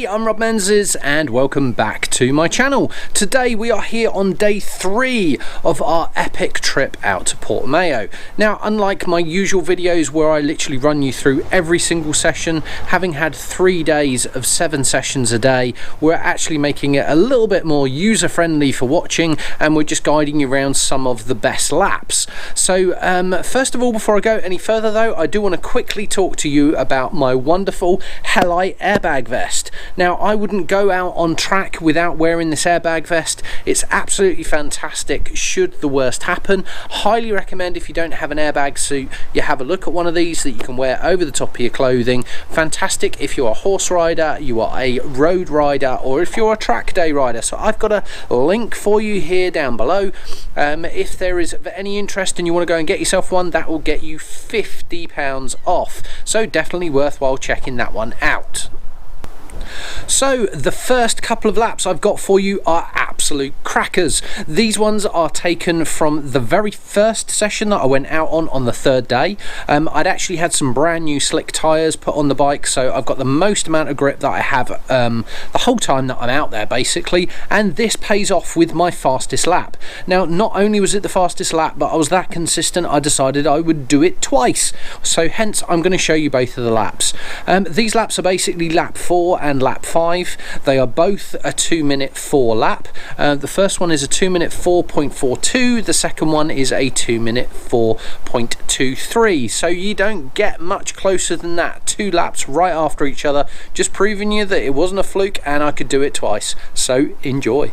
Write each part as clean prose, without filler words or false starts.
everybody, I'm Rob Menzies and welcome back to my channel. Today we are here on day 3 of our epic trip out to Portimao. Now, unlike my usual videos where I literally run you through every single session, having had 3 days of 7 sessions a day, we're actually making it a little bit more user friendly for watching, and we're just guiding you around some of the best laps. So first of all, before I go any further though, I do want to quickly talk to you about my wonderful Heli airbag vest. Now, I wouldn't go out on track without wearing this airbag vest. It's absolutely fantastic should the worst happen. Highly recommend, if you don't have an airbag suit, you have a look at one of these that you can wear over the top of your clothing. Fantastic if you're a horse rider, you are a road rider, or if you're a track day rider. So I've got a link for you here down below. If there is any interest and you want to go and get yourself one, that will get you £50 off. So definitely worthwhile checking that one out. So the first couple of laps I've got for you are absolute crackers. These ones are taken from the very first session that I went out on the 3rd day. I'd actually had some brand new slick tyres put on the bike, so I've got the most amount of grip that I have the whole time that I'm out there basically, and this pays off with my fastest lap. Now, not only was it the fastest lap, but I was that consistent I decided I would do it twice. So hence I'm going to show you both of the laps. These laps are basically lap 4 and lap 5. They are both a 2-minute 4 lap. The first one is a 2-minute 4.42, the second one is a 2-minute 4.23. so you don't get much closer than that. 2 laps right after each other, just proving you that it wasn't a fluke and I could do it twice. So enjoy.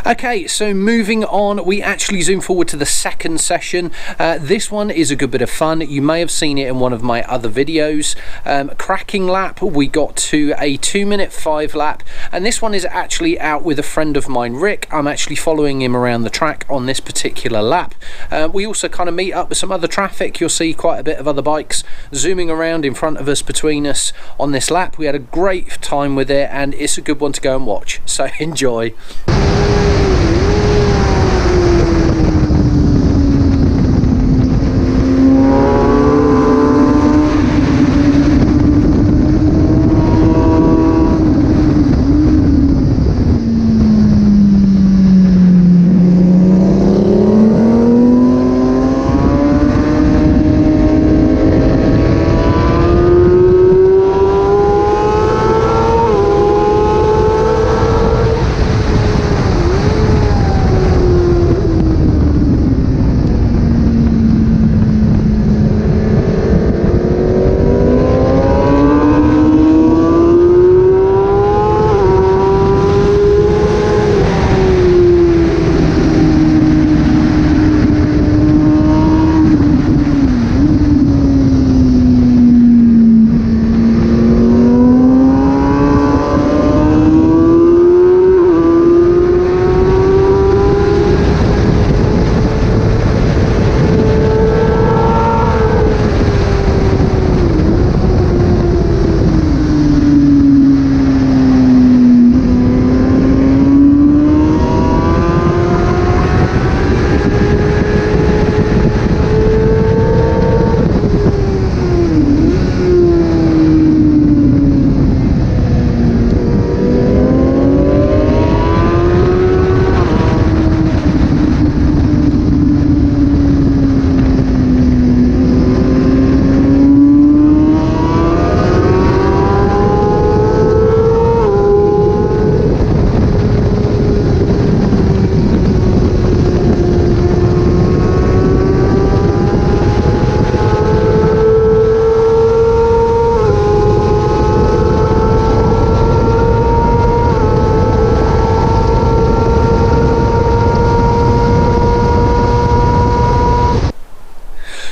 Okay, so moving on, we actually zoom forward to the second session. This one is a good bit of fun. You may have seen it in one of my other videos. Cracking lap, we got to a 2-minute 5 lap, and this one is actually out with a friend of mine, Rick. I'm actually following him around the track on this particular lap. We also kind of meet up with some other traffic. You'll see quite a bit of other bikes zooming around in front of us, between us on this lap. We had a great time with it, and it's a good one to go and watch, so enjoy.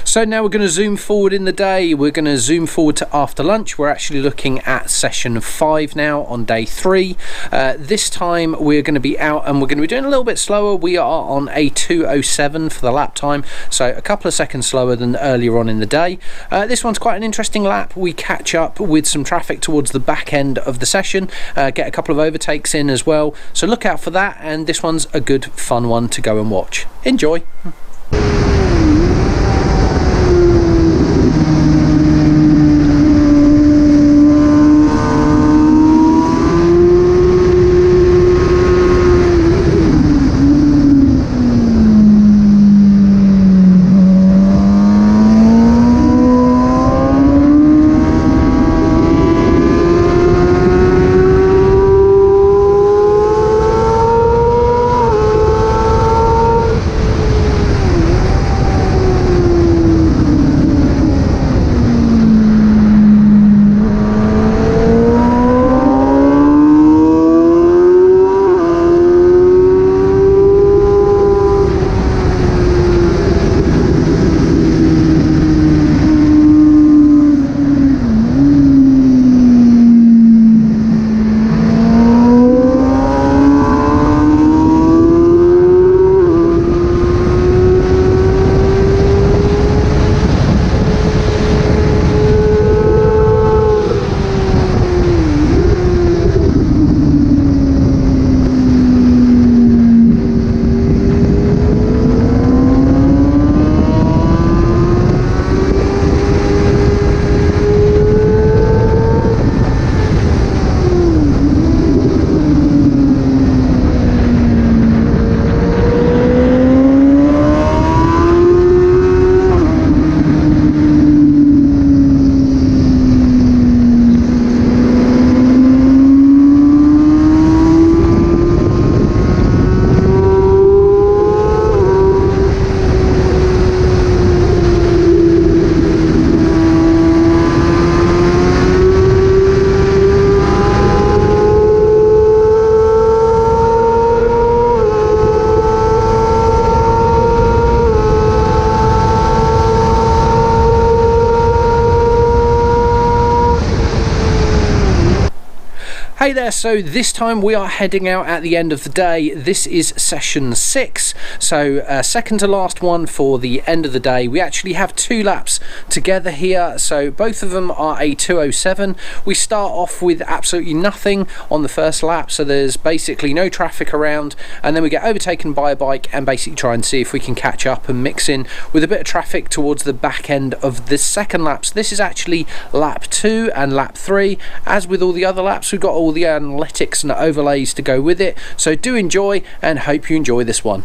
So now we're going to zoom forward in the day. We're going to zoom forward to after lunch. We're actually looking at session 5 now on day 3. This time we're going to be out and we're going to be doing a little bit slower. We are on a 2:07 for the lap time, so a couple of seconds slower than earlier on in the day. This one's quite an interesting lap. We catch up with some traffic towards the back end of the session, get a couple of overtakes in as well, so look out for that, and this one's a good fun one to go and watch. Enjoy. Hey there, so this time we are heading out at the end of the day. This is session 6, so second to last one for the end of the day. We actually have 2 laps together here, so both of them are a 2:07. We start off with absolutely nothing on the first lap, so there's basically no traffic around, and then we get overtaken by a bike and basically try and see if we can catch up and mix in with a bit of traffic towards the back end of this second lap. So this is actually lap 2 and lap 3. As with all the other laps, we've got all the analytics and overlays to go with it, so do enjoy and hope you enjoy this one.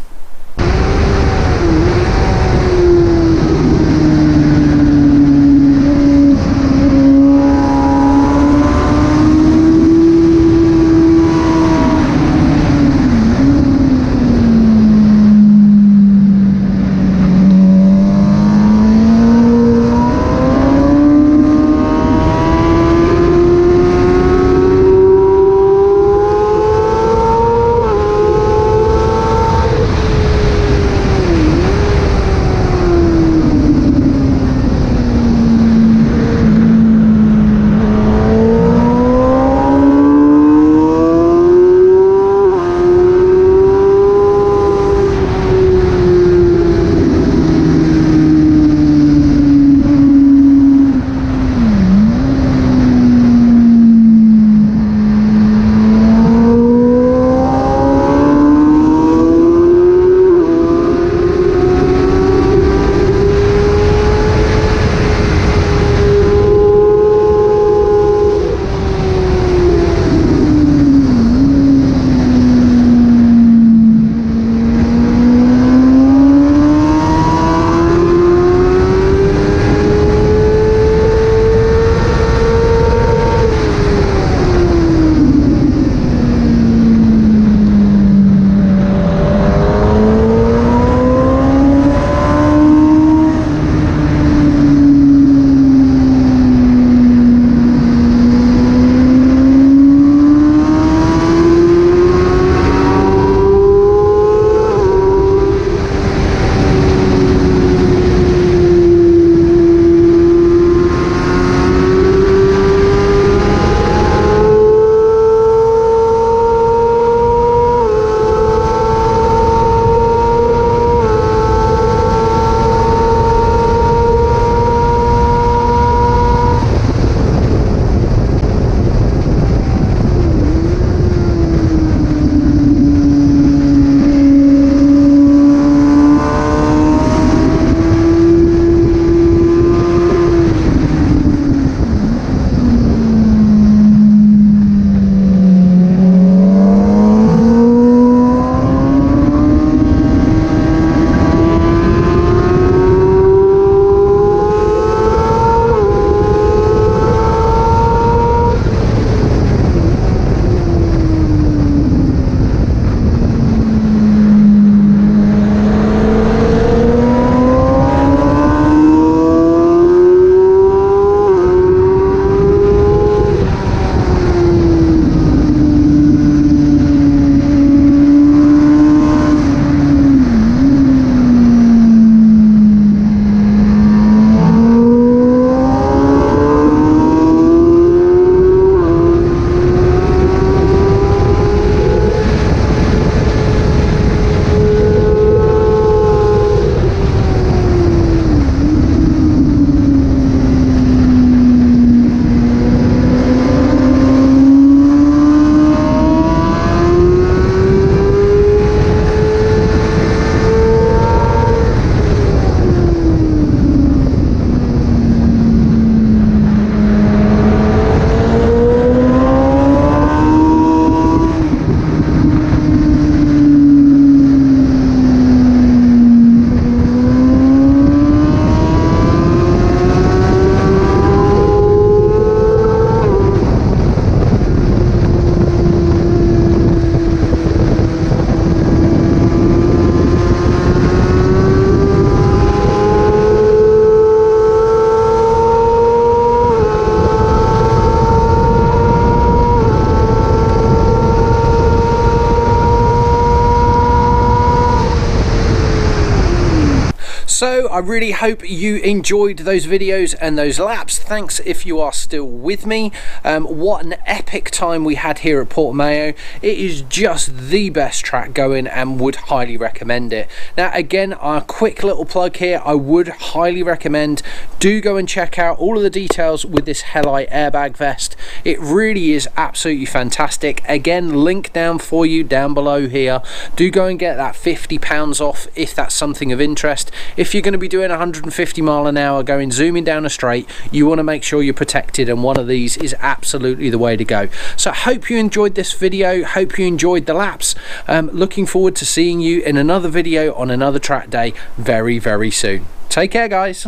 I really hope you enjoyed those videos and those laps. Thanks if you are still with me. What an epic time we had here at Portimao. It is just the best track going and would highly recommend it. Now again, a quick little plug here. I would highly recommend, do go and check out all of the details with this Heli airbag vest. It really is absolutely fantastic. Again, link down for you down below here. Do go and get that £50 off if that's something of interest. If you're going to be doing 150 mile an hour going zooming down a straight, you want to make sure you're protected, and one of these is absolutely the way to go. So I hope you enjoyed this video, hope you enjoyed the laps. Looking forward to seeing you in another video on another track day very soon. Take care, guys.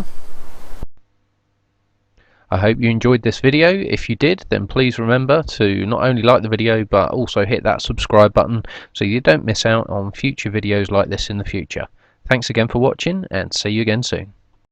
I hope you enjoyed this video. If you did, then please remember to not only like the video but also hit that subscribe button so you don't miss out on future videos like this in the future. Thanks again for watching, and see you again soon.